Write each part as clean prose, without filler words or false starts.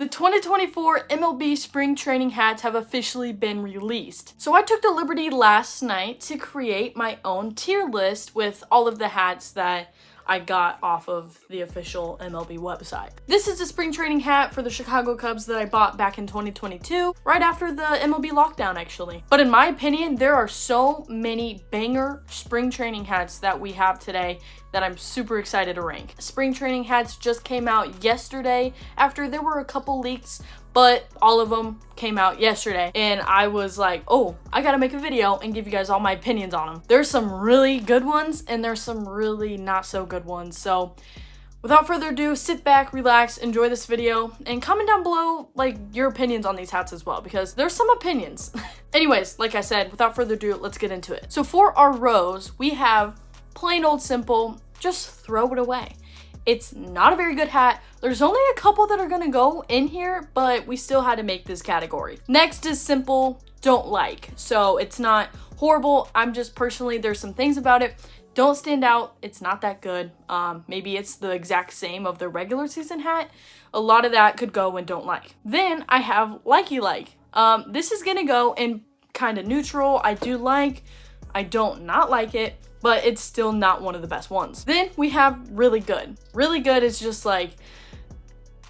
The 2024 MLB spring training hats have officially been released. So I took the liberty last night to create my own tier list with all of the hats that I got off of the official MLB website. This is a spring training hat for the Chicago Cubs that I bought back in 2022, right after the MLB lockdown actually. But in my opinion, there are so many banger spring training hats that we have today that I'm super excited to rank. Spring training hats just came out yesterday after there were a couple leaks, but all of them came out yesterday and I was like, oh, I gotta make a video and give you guys all my opinions on them. There's some really good ones and there's some really not so good ones. So without further ado, sit back, relax, enjoy this video, and comment down below like your opinions on these hats as well, because there's some opinions. Anyways, like I said, without further ado, let's get into it. So for our rows, we have plain old simple, just throw it away. It's not a very good hat. There's only a couple that are gonna go in here, but we still had to make this category. Next is simple, don't like. So it's not horrible. I'm just personally, there's some things about it don't stand out. It's not that good. Maybe it's the exact same of the regular season hat. A lot of that could go in don't like. Then I have likey like. This is gonna go in kind of neutral. I do like, I don't not like it, but it's still not one of the best ones. Then we have really good. Really good is just like,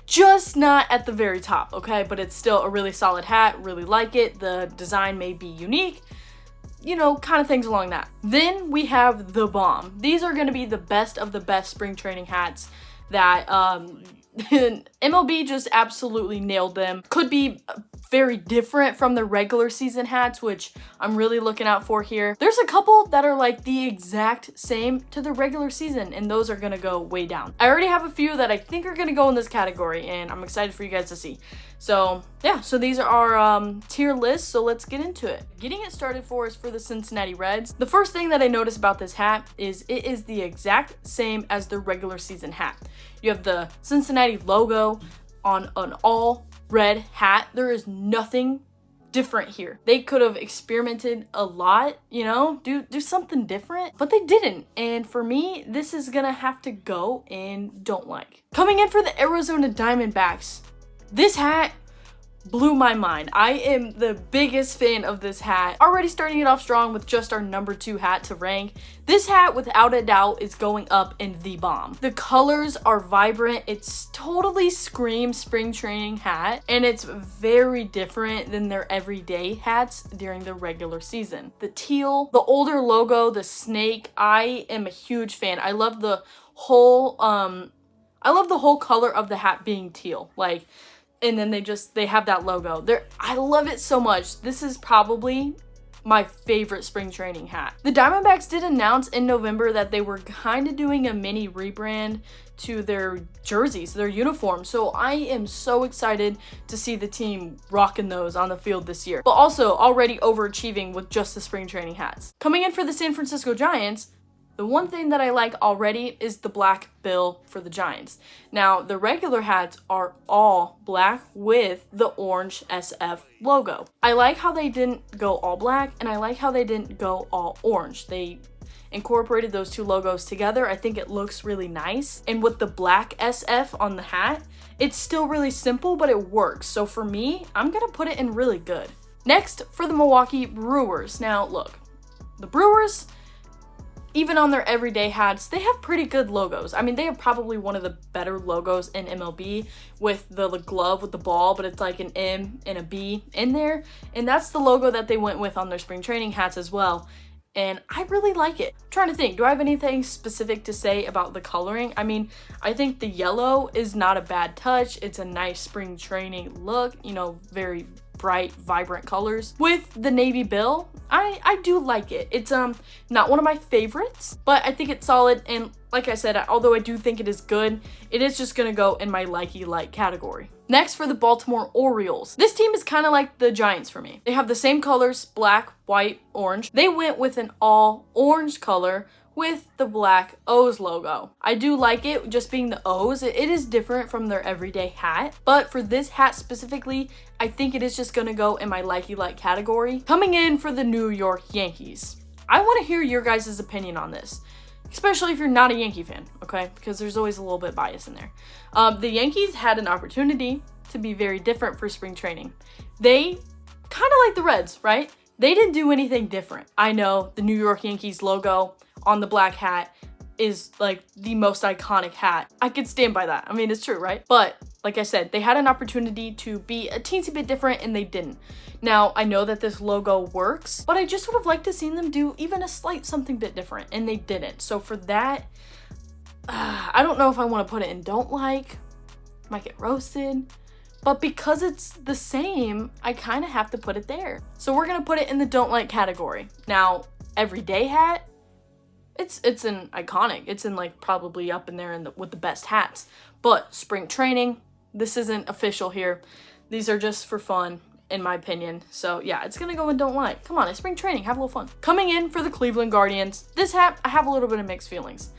just not at the very top, okay? But it's still a really solid hat, really like it. The design may be unique, you know, kind of things along that. Then we have the bomb. These are gonna be the best of the best spring training hats that MLB just absolutely nailed them. Could be very different from the regular season hats, which I'm really looking out for here. There's a couple that are like the exact same to the regular season, and those are gonna go way down. I already have a few that I think are gonna go in this category, and I'm excited for you guys to see. So yeah, so these are our tier lists, so let's get into it. Getting it started for us for the Cincinnati Reds. The first thing that I noticed about this hat is it is the exact same as the regular season hat. You have the Cincinnati logo on an all red hat. There is nothing different here. They could have experimented a lot, you know, do something different, but they didn't. And for me, this is gonna have to go in don't like. Coming in for the Arizona Diamondbacks, this hat blew my mind. I am the biggest fan of this hat. Already starting it off strong with just our number 2 hat to rank. This hat, without a doubt, is going up in the bomb. The colors are vibrant. It's totally screams spring training hat, and it's very different than their everyday hats during the regular season. The teal, the older logo, the snake, I am a huge fan. I love the whole color of the hat being teal. Like, and then they have that logo there. I love it so much. This is probably my favorite spring training hat. The Diamondbacks did announce in November that they were kind of doing a mini rebrand to their jerseys, their uniforms. So I am so excited to see the team rocking those on the field this year, but also already overachieving with just the spring training hats. Coming in for the San Francisco Giants, the one thing that I like already is the black bill for the Giants. Now, the regular hats are all black with the orange SF logo. I like how they didn't go all black, and I like how they didn't go all orange. They incorporated those two logos together. I think it looks really nice. And with the black SF on the hat, it's still really simple, but it works. So for me, I'm gonna put it in really good. Next, for the Milwaukee Brewers. Now, look, the Brewers, even on their everyday hats, they have pretty good logos. I mean, they have probably one of the better logos in MLB with the glove with the ball, but it's like an M and a B in there. And that's the logo that they went with on their spring training hats as well. And I really like it. I'm trying to think, do I have anything specific to say about the coloring? I mean, I think the yellow is not a bad touch. It's a nice spring training look, you know, very bright, vibrant colors. With the navy bill, I do like it. It's not one of my favorites, but I think it's solid. And like I said, although I do think it is good, it is just gonna go in my likey like category. Next, for the Baltimore Orioles. This team is kind of like the Giants for me. They have the same colors, black, white, orange. They went with an all orange color with the black O's logo. I do like it, just being the O's. It is different from their everyday hat, but for this hat specifically, I think it is just gonna go in my likey like category. Coming in for the New York Yankees. I wanna hear your guys' opinion on this, especially if you're not a Yankee fan, okay? Because there's always a little bit bias in there. The Yankees had an opportunity to be very different for spring training. They kind of like the Reds, right? They didn't do anything different. I know the New York Yankees logo on the black hat is like the most iconic hat. I could stand by that. I mean, it's true, right? But like I said, they had an opportunity to be a teensy bit different and they didn't. Now, I know that this logo works, but I just would have liked to seen them do even a slight something bit different, and they didn't. So for that, I don't know if I want to put it in don't like, might get roasted, but because it's the same, I kind of have to put it there. So we're gonna put it in the don't like category. Now, everyday hat, it's an iconic. It's in like probably up in there with the best hats. But spring training, this isn't official here. These are just for fun, in my opinion. So yeah, it's gonna go in don't like. Come on, it's spring training, have a little fun. Coming in for the Cleveland Guardians, this hat, I have a little bit of mixed feelings.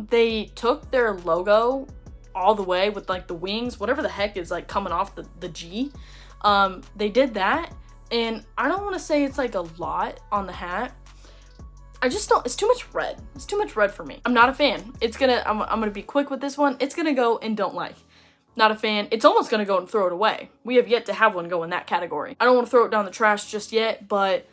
They took their logo all the way with like the wings, whatever the heck is like coming off the G. They did that, and I don't want to say it's like a lot on the hat. I just don't, it's too much red. It's too much red for me. I'm not a fan. I'm gonna be quick with this one. It's gonna go in don't like. Not a fan. It's almost gonna go and throw it away. We have yet to have one go in that category. I don't want to throw it down the trash just yet, but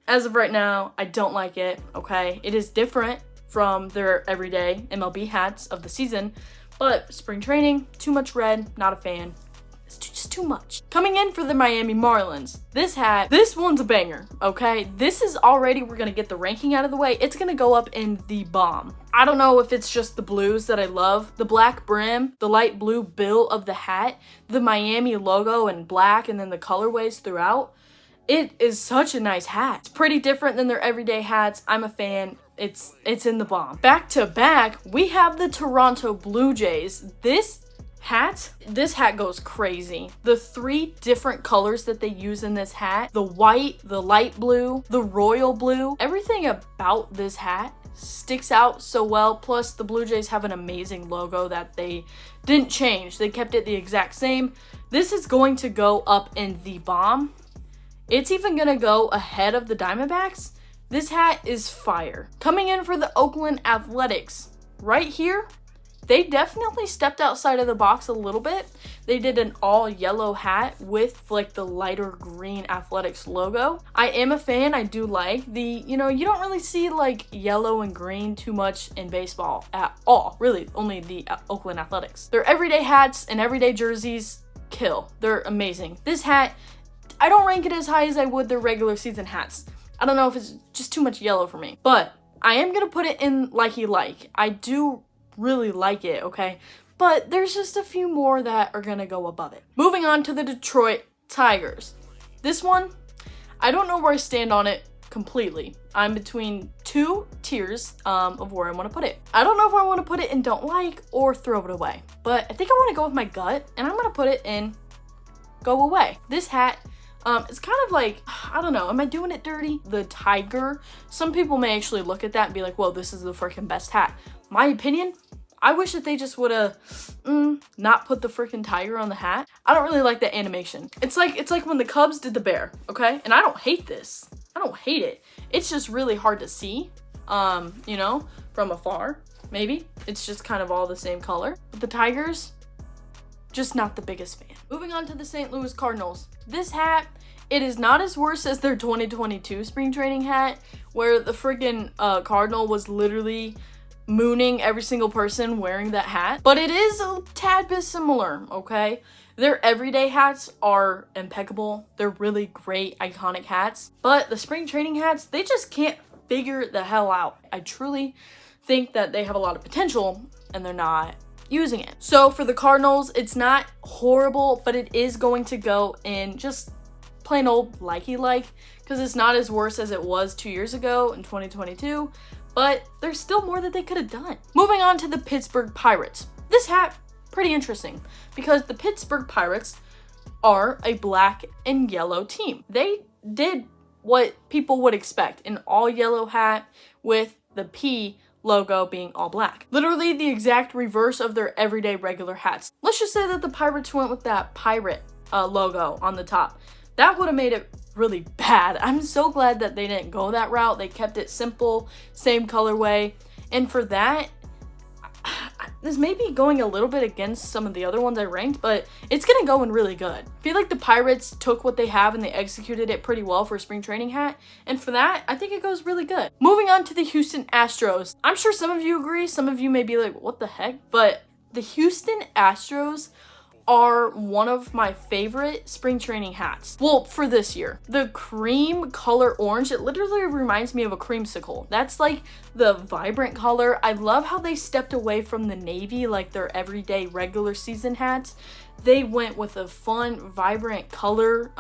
as of right now, I don't like it, okay? It is different from their everyday MLB hats of the season, but spring training, too much red, not a fan. It's just too much. Coming in for the Miami Marlins, this hat, this one's a banger, okay? This is already, we're gonna get the ranking out of the way. It's gonna go up in the bomb. I don't know if it's just the blues that I love. The black brim, the light blue bill of the hat, the Miami logo in black, and then the colorways throughout. It is such a nice hat. It's pretty different than their everyday hats. I'm a fan. It's in the bomb. Back to back, we have the Toronto Blue Jays. This hat goes crazy. The 3 different colors that they use in this hat, the white, the light blue, the royal blue, everything about this hat sticks out so well. Plus the Blue Jays have an amazing logo that they didn't change. They kept it the exact same. This is going to go up in the bomb. It's even gonna go ahead of the Diamondbacks. This hat is fire. Coming in for the Oakland Athletics, right here, they definitely stepped outside of the box a little bit. They did an all yellow hat with like the lighter green Athletics logo. I am a fan. I do like the, you don't really see like yellow and green too much in baseball at all. Really, only the Oakland Athletics. Their everyday hats and everyday jerseys kill. They're amazing. This hat, I don't rank it as high as I would their regular season hats. I don't know if it's just too much yellow for me, but I am gonna put it in likey like. I do really like it, okay? But there's just a few more that are gonna go above it. Moving on to the Detroit Tigers. This one, I don't know where I stand on it completely. I'm between 2 tiers of where I want to put it. I don't know if I want to put it in don't like or throw it away, but I think I want to go with my gut, and I'm gonna put it in go away. This hat, it's kind of like, I don't know, am I doing it dirty? The tiger, some people may actually look at that and be like, whoa, this is the freaking best hat. My opinion, I wish that they just would have not put the freaking tiger on the hat. I don't really like that animation. It's like when the Cubs did the bear, okay? And I don't hate this. I don't hate it. It's just really hard to see, from afar, maybe. It's just kind of all the same color. But the Tigers, just not the biggest fan. Moving on to the St. Louis Cardinals. This hat, it is not as worse as their 2022 spring training hat, where the freaking Cardinal was literally mooning every single person wearing that hat. But it is a tad bit similar, okay? Their everyday hats are impeccable. They're really great, iconic hats. But the spring training hats, they just can't figure the hell out. I truly think that they have a lot of potential, and they're not using it. So for the Cardinals, it's not horrible, but it is going to go in just plain old likey like, because it's not as worse as it was 2 years ago in 2022, but there's still more that they could have done. Moving on to the Pittsburgh Pirates. This hat, pretty interesting, because the Pittsburgh Pirates are a black and yellow team. They did what people would expect, an all yellow hat with the P logo being all black. Literally the exact reverse of their everyday regular hats. Let's just say that the Pirates went with that pirate logo on the top. That would have made it really bad. I'm so glad that they didn't go that route. They kept it simple, same colorway. And for that, this may be going a little bit against some of the other ones I ranked, but it's gonna go in really good. I feel like the Pirates took what they have and they executed it pretty well for a spring training hat, and for that, I think it goes really good. Moving on to the Houston Astros. I'm sure some of you agree, some of you may be like, what the heck? But the Houston Astros are one of my favorite spring training hats. Well, for this year. The cream color orange, it literally reminds me of a creamsicle. That's like the vibrant color. I love how they stepped away from the navy, like their everyday regular season hats. They went with a fun, vibrant color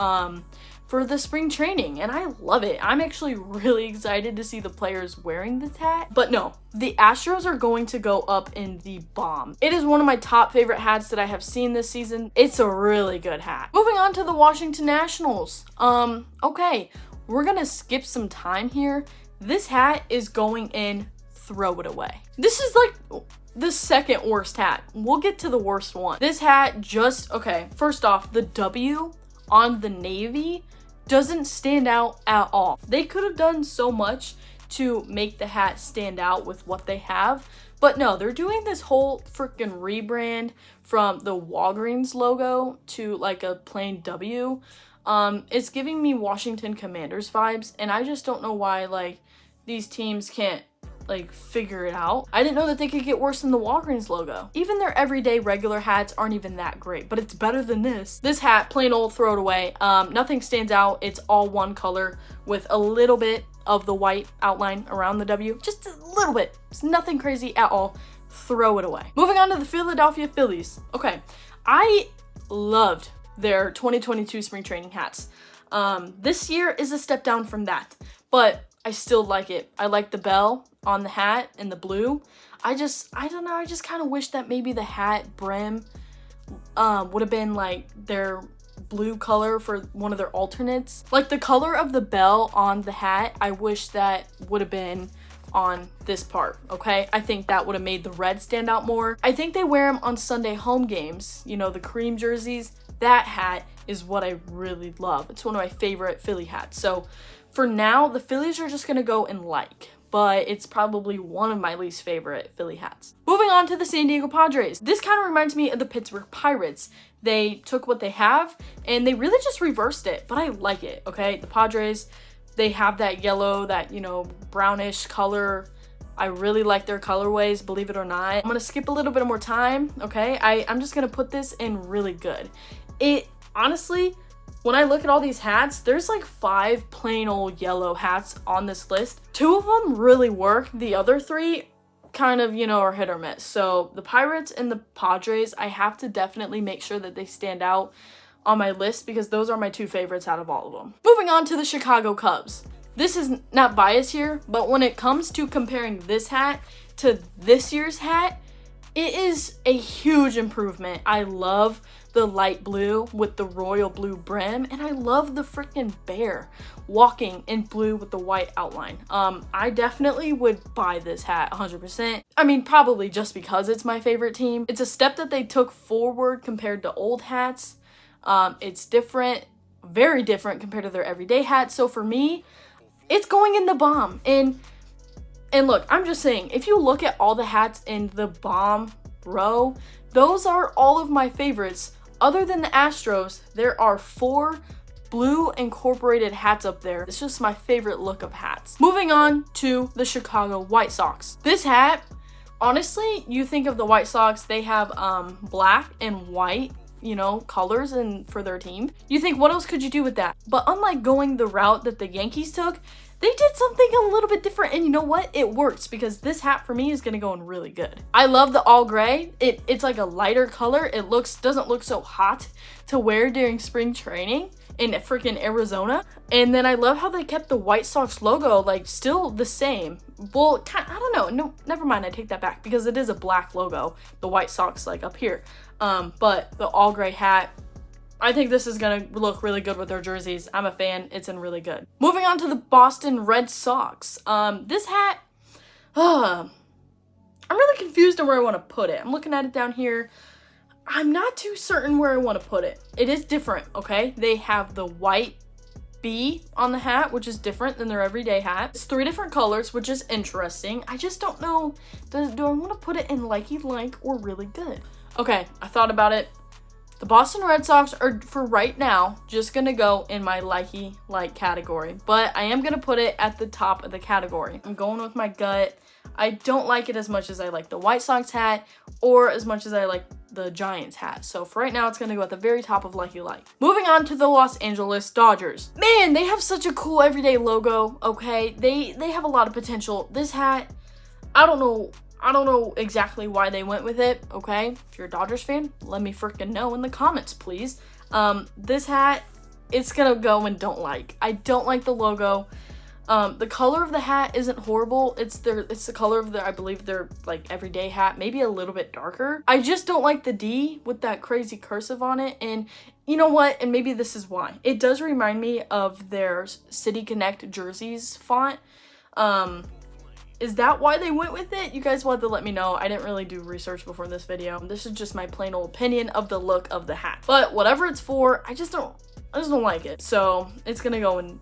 for the spring training, and I love it. I'm actually really excited to see the players wearing this hat. But no, the Astros are going to go up in the bomb. It is one of my top favorite hats that I have seen this season. It's a really good hat. Moving on to the Washington Nationals. Okay, we're gonna skip some time here. This hat is going in, throw it away. This is like the second worst hat. We'll get to the worst one. This hat just, okay, first off, the W on the navy doesn't stand out at all. They could have done so much to make the hat stand out with what they have, but no, they're doing this whole freaking rebrand from the Walgreens logo to like a plain W. It's giving me Washington Commanders vibes, and I just don't know why like these teams can't like figure it out. I didn't know that they could get worse than the Walgreens logo. Even their everyday regular hats aren't even that great, but it's better than this. This hat, plain old, throw it away. Nothing stands out. It's all one color with a little bit of the white outline around the W. Just a little bit. It's nothing crazy at all. Throw it away. Moving on to the Philadelphia Phillies. Okay, I loved their 2022 spring training hats. This year is a step down from that, but I still like it. I like the bell on the hat and the blue. I don't know, I just kind of wish that maybe the hat brim would have been like their blue color for one of their alternates. Like the color of the bell on the hat, I wish that would have been on this part, okay? I think that would have made the red stand out more. I think they wear them on Sunday home games, you know, the cream jerseys. That hat is what I really love. It's one of my favorite Philly hats. So for now, the Phillies are just gonna go and like, but it's probably one of my least favorite Philly hats. Moving on to the San Diego Padres. This kind of reminds me of the Pittsburgh Pirates. They took what they have and they really just reversed it, but I like it, okay? The Padres, they have that yellow, that, you know, brownish color. I really like their colorways, believe it or not. I'm gonna skip a little bit more time, okay? I'm just gonna put this in really good. It, honestly, when I look at all these hats, there's like 5 plain old yellow hats on this list. 2 of them really work. The other 3 kind of, you know, are hit or miss. So the Pirates and the Padres, I have to definitely make sure that they stand out on my list because those are my 2 favorites out of all of them. Moving on to the Chicago Cubs. This is not biased here, but when it comes to comparing this hat to this year's hat, it is a huge improvement. I love the light blue with the royal blue brim, and I love the freaking bear walking in blue with the white outline. I definitely would buy this hat 100%. I mean, probably just because it's my favorite team. It's a step that they took forward compared to old hats. It's different, very different compared to their everyday hats. So for me, it's going in the bomb. And look, I'm just saying, if you look at all the hats in the bomb row, those are all of my favorites. Other than the Astros, there are 4 blue incorporated hats up there. It's just my favorite look of hats. Moving on to the Chicago White Sox. This hat, honestly, you think of the White Sox, they have black and white, you know, colors and for their team. You think, what else could you do with that? But unlike going the route that the Yankees took, they did something a little bit different, and you know what? It works because this hat for me is gonna go in really good. I love the all gray. It's like a lighter color. It doesn't look so hot to wear during spring training in freaking Arizona. And then I love how they kept the White Sox logo like still the same. Well, I don't know. No, never mind. I take that back because it is a black logo. The White Sox like up here. But the all gray hat, I think this is going to look really good with their jerseys. I'm a fan. It's in really good. Moving on to the Boston Red Sox. This hat, I'm really confused on where I want to put it. I'm looking at it down here. I'm not too certain where I want to put it. It is different, okay? They have the white B on the hat, which is different than their everyday hat. It's 3 different colors, which is interesting. I just don't know, do I want to put it in likey like or really good? Okay, I thought about it. The Boston Red Sox are, for right now, just going to go in my likey like category. But I am going to put it at the top of the category. I'm going with my gut. I don't like it as much as I like the White Sox hat or as much as I like the Giants hat. So for right now, it's going to go at the very top of likey like. Moving on to the Los Angeles Dodgers. Man, they have such a cool everyday logo, okay? They have a lot of potential. This hat, I don't know exactly why they went with it, okay? If you're a Dodgers fan, let me freaking know in the comments, please. This hat, it's gonna go in don't like. I don't like the logo. The color of the hat isn't horrible. It's the color of I believe their like everyday hat, maybe a little bit darker. I just don't like the D with that crazy cursive on it. And you know what? And maybe this is why. It does remind me of their City Connect jerseys font. Is that why they went with it? You guys will have to let me know. I didn't really do research before this video. This is just my plain old opinion of the look of the hat. But whatever it's for, I just don't like it. So it's gonna go in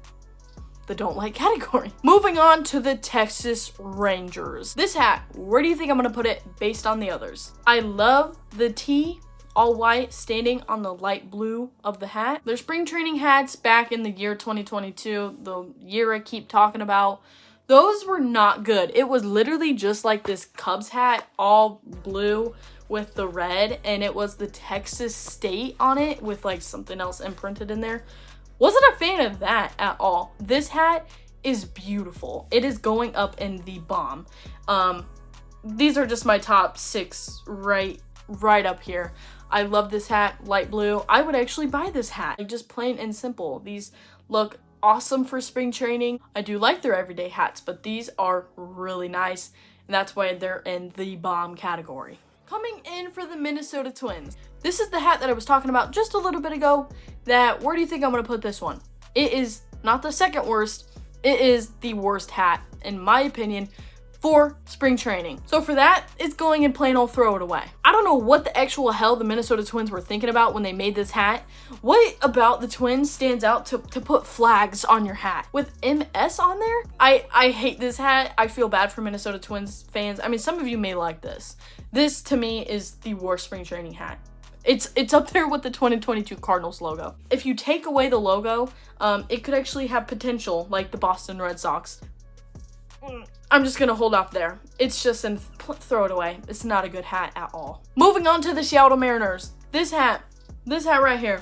the don't like category. Moving on to the Texas Rangers. This hat, where do you think I'm gonna put it based on the others? I love the T, all white, standing on the light blue of the hat. Their spring training hats back in the year 2022, the year I keep talking about, those were not good. It was literally just like this Cubs hat, all blue with the red, and it was the Texas state on it with like something else imprinted in there. Wasn't a fan of that at all. This hat is beautiful. It is going up in the bomb. These are just my top 6 right up here. I love this hat, light blue. I would actually buy this hat, like just plain and simple. These look awesome for spring training. I do like their everyday hats, but these are really nice, and that's why they're in the bomb category. Coming in for the Minnesota Twins. This is the hat that I was talking about just a little bit ago. Where do you think I'm gonna put this one? It is not the second worst, it is the worst hat, in my opinion, for spring training. So for that, it's going in plain old throw it away. I don't know what the actual hell the Minnesota Twins were thinking about when they made this hat. What about the Twins stands out to put flags on your hat with MS on there? I hate this hat. I feel bad for Minnesota Twins fans. I mean, some of you may like this. This to me is the worst spring training hat. It's up there with the 2022 Cardinals logo. If you take away the logo, it could actually have potential like the Boston Red Sox. I'm just gonna hold off there. It's just throw it away. It's not a good hat at all. Moving on to the Seattle Mariners. This hat right here.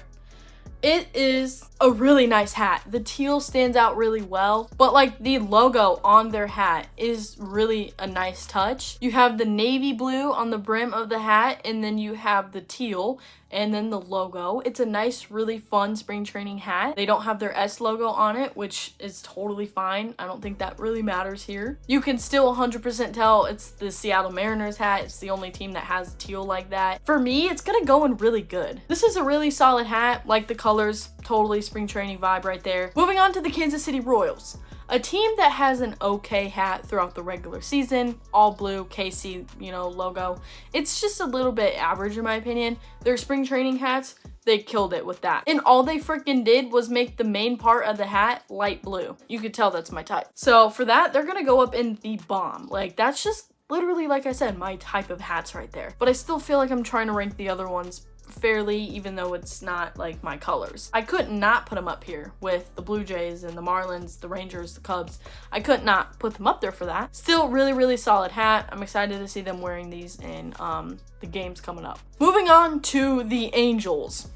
It is a really nice hat. The teal stands out really well, but like the logo on their hat is really a nice touch. You have the navy blue on the brim of the hat, and then you have the teal, and then the logo. It's a nice, really fun spring training hat. They don't have their S logo on it, which is totally fine. I don't think that really matters here. You can still 100% tell it's the Seattle Mariners hat. It's the only team that has teal like that. For me, it's gonna go in really good. This is a really solid hat, like the colors, totally spring training vibe right there. Moving on to the Kansas City Royals. A team that has an okay hat throughout the regular season, all blue, KC, logo. It's just a little bit average in my opinion. Their spring training hats, they killed it with that. And all they freaking did was make the main part of the hat light blue. You could tell that's my type. So for that, they're gonna go up in the bomb. Like that's just literally, like I said, my type of hats right there. But I still feel like I'm trying to rank the other ones fairly, even though it's not like my colors. I could not put them up here with the Blue Jays and the Marlins, the Rangers, the Cubs. I could not put them up there for that. Still really, really solid hat. I'm excited to see them wearing these in the games coming up. Moving on to the Angels.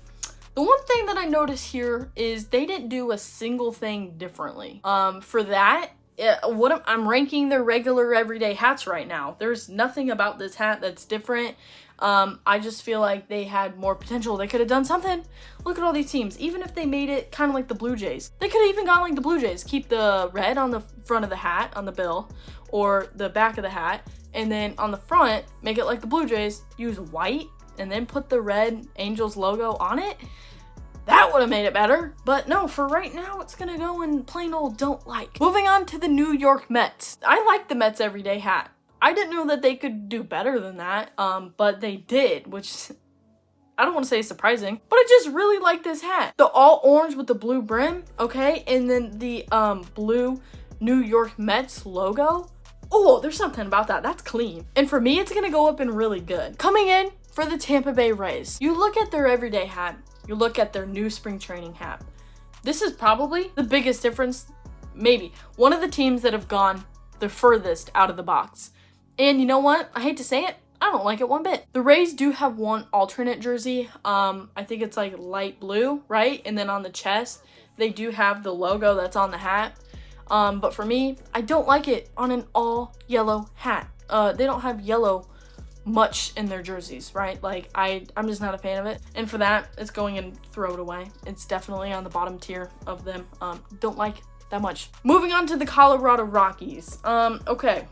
The one thing that I noticed here is they didn't do a single thing differently. For that, I'm ranking their regular everyday hats right now. There's nothing about this hat that's different. I just feel like they had more potential. They could have done something. Look at all these teams. Even if they made it kind of like the Blue Jays, they could have even gone like the Blue Jays. Keep the red on the front of the hat, on the bill, or the back of the hat, and then on the front, make it like the Blue Jays. Use white, and then put the red Angels logo on it. That would have made it better. But no, for right now, it's gonna go in plain old don't like. Moving on to the New York Mets. I like the Mets everyday hat. I didn't know that they could do better than that, but they did, which I don't want to say surprising, but I just really like this hat. The all orange with the blue brim, okay? And then the blue New York Mets logo. Oh, there's something about that. That's clean. And for me, it's going to go up in really good. Coming in for the Tampa Bay Rays. You look at their everyday hat. You look at their new spring training hat. This is probably the biggest difference. Maybe one of the teams that have gone the furthest out of the box. And you know what? I hate to say it. I don't like it one bit. The Rays do have one alternate jersey. I think it's like light blue, right? And then on the chest, they do have the logo that's on the hat. But for me, I don't like it on an all yellow hat. They don't have yellow much in their jerseys, right? Like I'm just not a fan of it. And for that, it's going and throw it away. It's definitely on the bottom tier of them. Don't like that much. Moving on to the Colorado Rockies. Okay.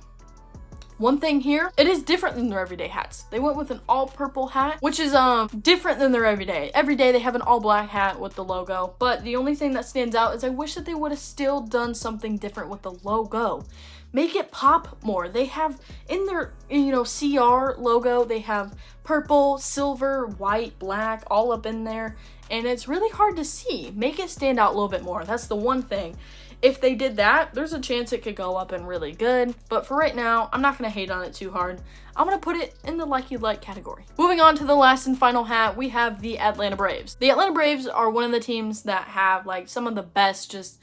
One thing here, it is different than their everyday hats. They went with an all purple hat, which is different than their everyday. Every day they have an all black hat with the logo, but the only thing that stands out is I wish that they would have still done something different with the logo. Make it pop more. They have in their, CR logo, they have purple, silver, white, black, all up in there, and it's really hard to see. Make it stand out a little bit more. That's the one thing. If they did that, there's a chance it could go up and really good. But for right now, I'm not going to hate on it too hard. I'm going to put it in the like you like category. Moving on to the last and final hat, we have the Atlanta Braves. The Atlanta Braves are one of the teams that have like some of the best just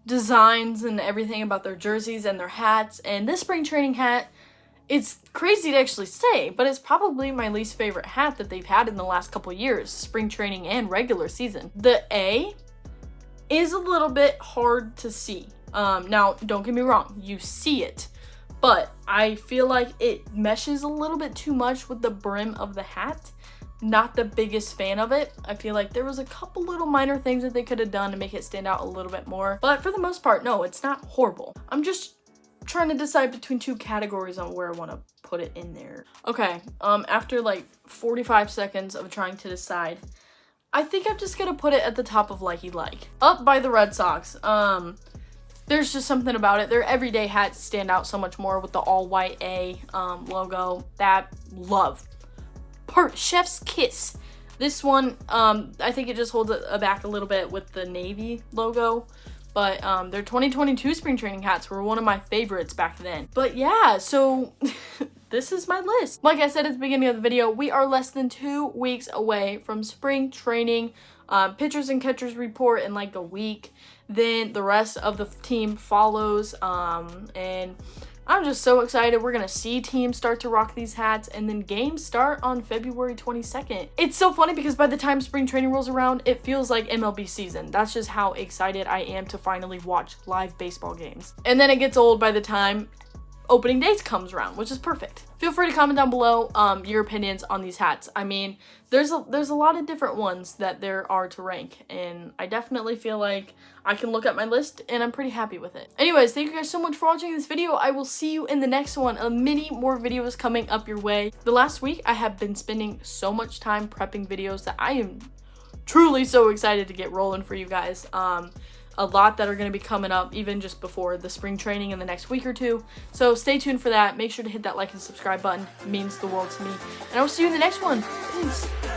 designs and everything about their jerseys and their hats. And this spring training hat, it's crazy to actually say, but it's probably my least favorite hat that they've had in the last couple years, spring training and regular season. The A is a little bit hard to see. Now, don't get me wrong, you see it, but I feel like it meshes a little bit too much with the brim of the hat. Not the biggest fan of it. I feel like there was a couple little minor things that they could have done to make it stand out a little bit more, but for the most part, no, it's not horrible. I'm just trying to decide between two categories on where I want to put it in there. Okay, after like 45 seconds of trying to decide, I think I'm just gonna put it at the top of likey like. Up by the Red Sox. There's just something about it. Their everyday hats stand out so much more with the all white A logo. That love. Chef's kiss. This one, I think it just holds it back a little bit with the navy logo. But their 2022 spring training hats were one of my favorites back then. But yeah, so this is my list. Like I said at the beginning of the video, we are less than 2 weeks away from spring training. Pitchers and catchers report in like a week. Then the rest of the team follows. And I'm just so excited. We're going to see teams start to rock these hats, and then games start on February 22nd. It's so funny because by the time spring training rolls around, it feels like MLB season. That's just how excited I am to finally watch live baseball games. And then it gets old by the time opening days comes around, which is perfect. Feel free to comment down below your opinions on these hats. I mean, there's a lot of different ones that there are to rank, and I definitely feel like I can look at my list and I'm pretty happy with it. Anyways, thank you guys so much for watching this video. I will see you in the next one. Many more videos coming up your way. The last week I have been spending so much time prepping videos that I am truly so excited to get rolling for you guys. A lot that are going to be coming up even just before the spring training in the next week or two. So stay tuned for that. Make sure to hit that like and subscribe button. It means the world to me. And I will see you in the next one. Peace.